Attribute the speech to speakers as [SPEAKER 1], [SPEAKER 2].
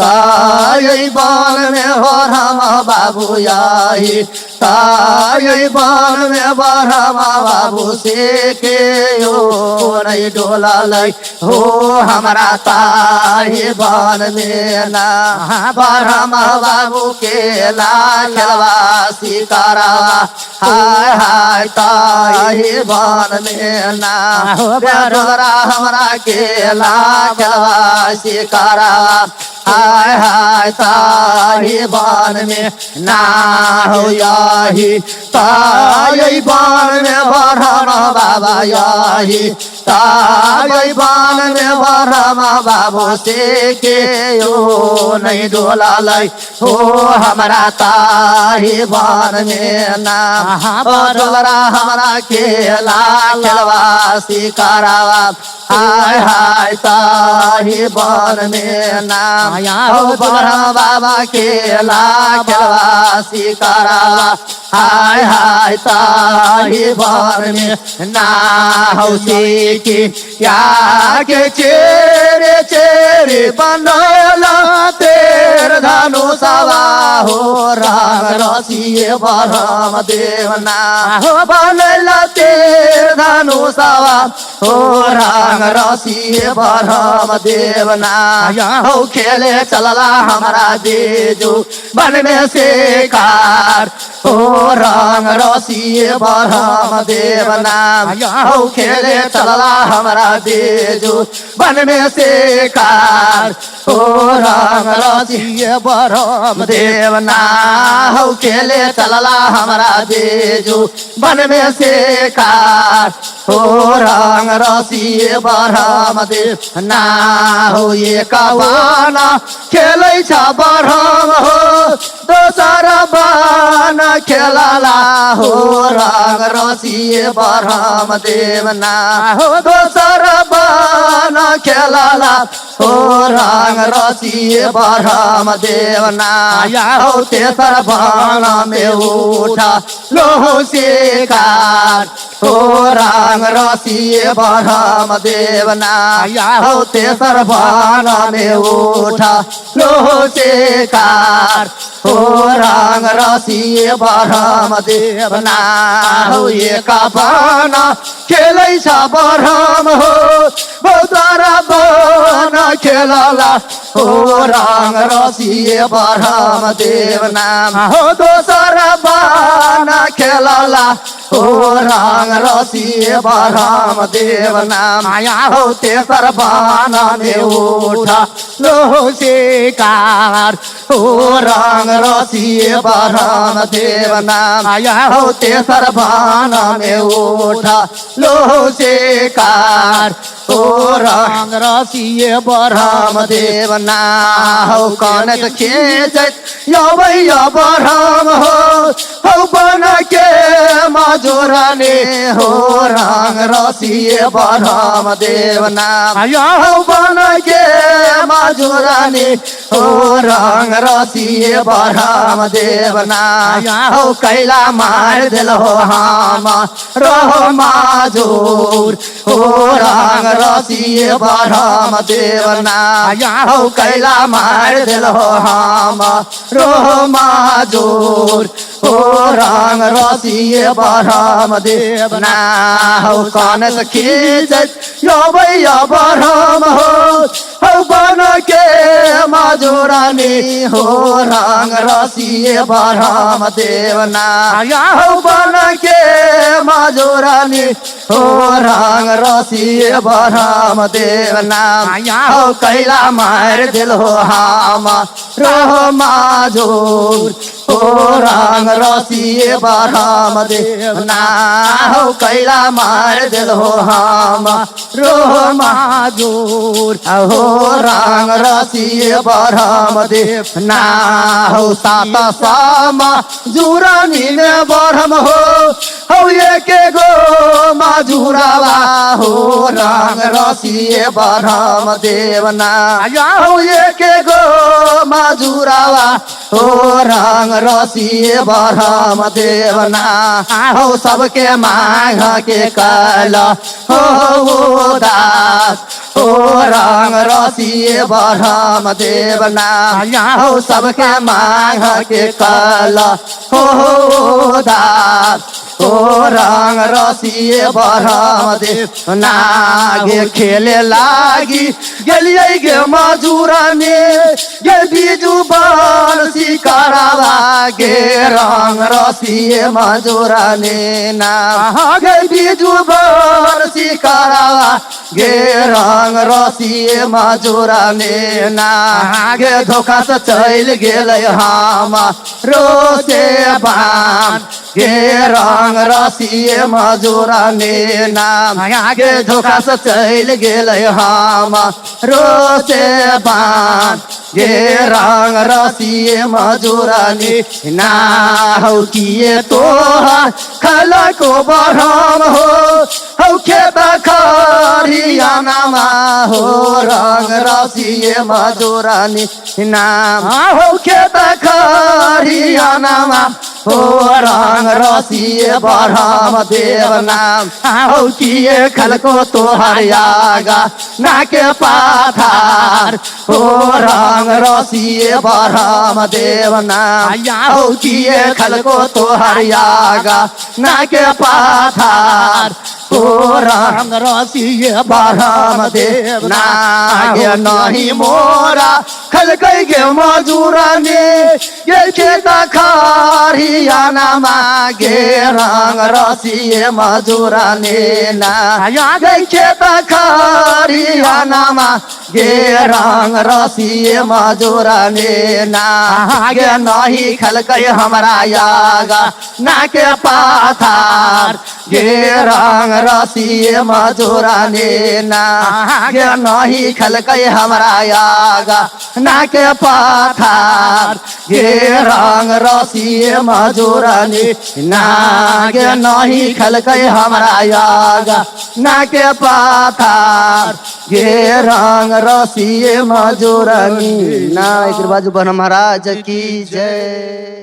[SPEAKER 1] ताई बन में बरहमा बाबू आई ताई बन में बरहमा बाबू से के यो नहीं डोला लई हो हमारा ताई बन में ना बरहमा बाबू के लालवा शिकारा हाय हाय ताई बन में ना डोरा हमारा के लालवा शिकारा हाय हाय ताई बन में ना हो यही ताई बन में बरहमा बाबा यही ताई बन में बरहमा बाबू से के यो नहीं डोला लई हो हमारा ताई बन में ना डोलरा हमारा के लालवा शिकारावा हाय हाय ताई बन में ना हो बरहमा बाबा के लालवा शिकारावा हाय हाय ताई बन में ना हो सीखी क्या के चेरे चेरे बनला तेर धनुषवा हो राग रसिए बरहम देवना हो बनला तेर धनुषवा हो राग रसिए बरहम देवना हो खेले चलला हमारा देजो बन में से कार हो रंग रसिए बरहम देवना हो खेले चलला हमारा देजो बन में से कार हो रंग रसिए बरहम देवना हो खेले चलला हमारा देजो बन में से कार हो रंग रसिए बरहम देवना हो ये कवाना खेलै छ बरहम हो दोसर बाना खेलला हो रंग रसिए बरहम देवना हो दोसर बाना खेलला हो रंग रसिए बरहम देवना हो तेसर बाना में उठा लोहो से कार हो रंग रसिए बरहम देवना हो तेसर बाना में उठा लोहो से कार हो रंग रसिए बरहम देवना हो एक बाना खेलै छ बरहम हो बहुतार बाना खेलला हो रंग रसिए बरहम देवना हो दोसर बाना खेलला हो रंग रसिए बरहम देवना हो तेसर बाना में उठा लोहो से कार हो रंग रसिए बरहम देवना हो तेसर बाना में उठा लोहो से कार हो रंग रसिए बरहम देवना हो कनक खेचत यौवैया बरहम हो बन के मजोराने हो रंग रसिए बरहम देवना हो बन के मजोराने हो रंग रसिए बरहम देवना हो कैला मार दिल हो हम रहो माजूर हो रंग रसिए बरहम देवना हो कैला मार दिल हो हम रहो माजूर हो रंग रसिए बरहम देवना हो कनक खींचत यौवैया बरहम हो बन के मजोरानी हो रंग रसिए बरहम देवना हो बन के मजोरानी हो रंग रसिए बरहम देवना हो कैला मार दिल हो हम रहो माजूर हो रंग रसिए बरहम देवना हो कैला मार दिल हो हम रहो माजूर हो रंग रसिए बरहम देवना हो सात सामा जुरानी में बरहम हो हो एक गो मजुरावा हो रंग रसिए बरहम देवना हो एक गो मजुरावा हो रंग रसिए बरहम देवना हो सबके मांग के कल हो दास हो रंग रसिए बरहम देवना हो सबके मांग के कल हो दास हो रंग रसिए बरहम देवना गे खेले लागी गेलिए गे मजूरनी गे बीजू बंसी करावा गे रंग रसिए मजूरनी ना गे बीजू बंसी करावा गे रंग रसिए मजूरनी ना गे धोखा से चल गेले हम रोसे बान गे रंग रसिए मजूरनी नाम गे धोखा से चल गेले हम रोसे बान गे रंग रसिए मजूरनी ना हो किए तोहर खल को बरहम हो खेत खरियानामा हो रंग रसिए मजूरनी नाम हो खेत खरियानामा हो रंग रसिए बरहम देवना हो किए खलको तोहर आगा नाके पाथार हो रंग रसिए बरहम देवना हो किए खलको तोहर आगा नाके पाथार हो रंग रसिए बरहम देवना गे नहीं मोरा खलकै गे मजूरनी गे खेत खरियानामा गे रंग रसिए मजूरनी ना गे खेत खरियानामा गे रंग रसिए मजूरनी ना गे नहीं खलकै हमरा आगा ना के पाथार गे रंग रसिए मजूरनी ना गे नहीं खलकै हमरा आगा ना के पाथार गे रंग रसिए मजूरनी ना गे नहीं खलकै हमरा आगा ना के पाथार गे रंग रसिए मजूरनी ना। एक बाजू बन महाराज की जय।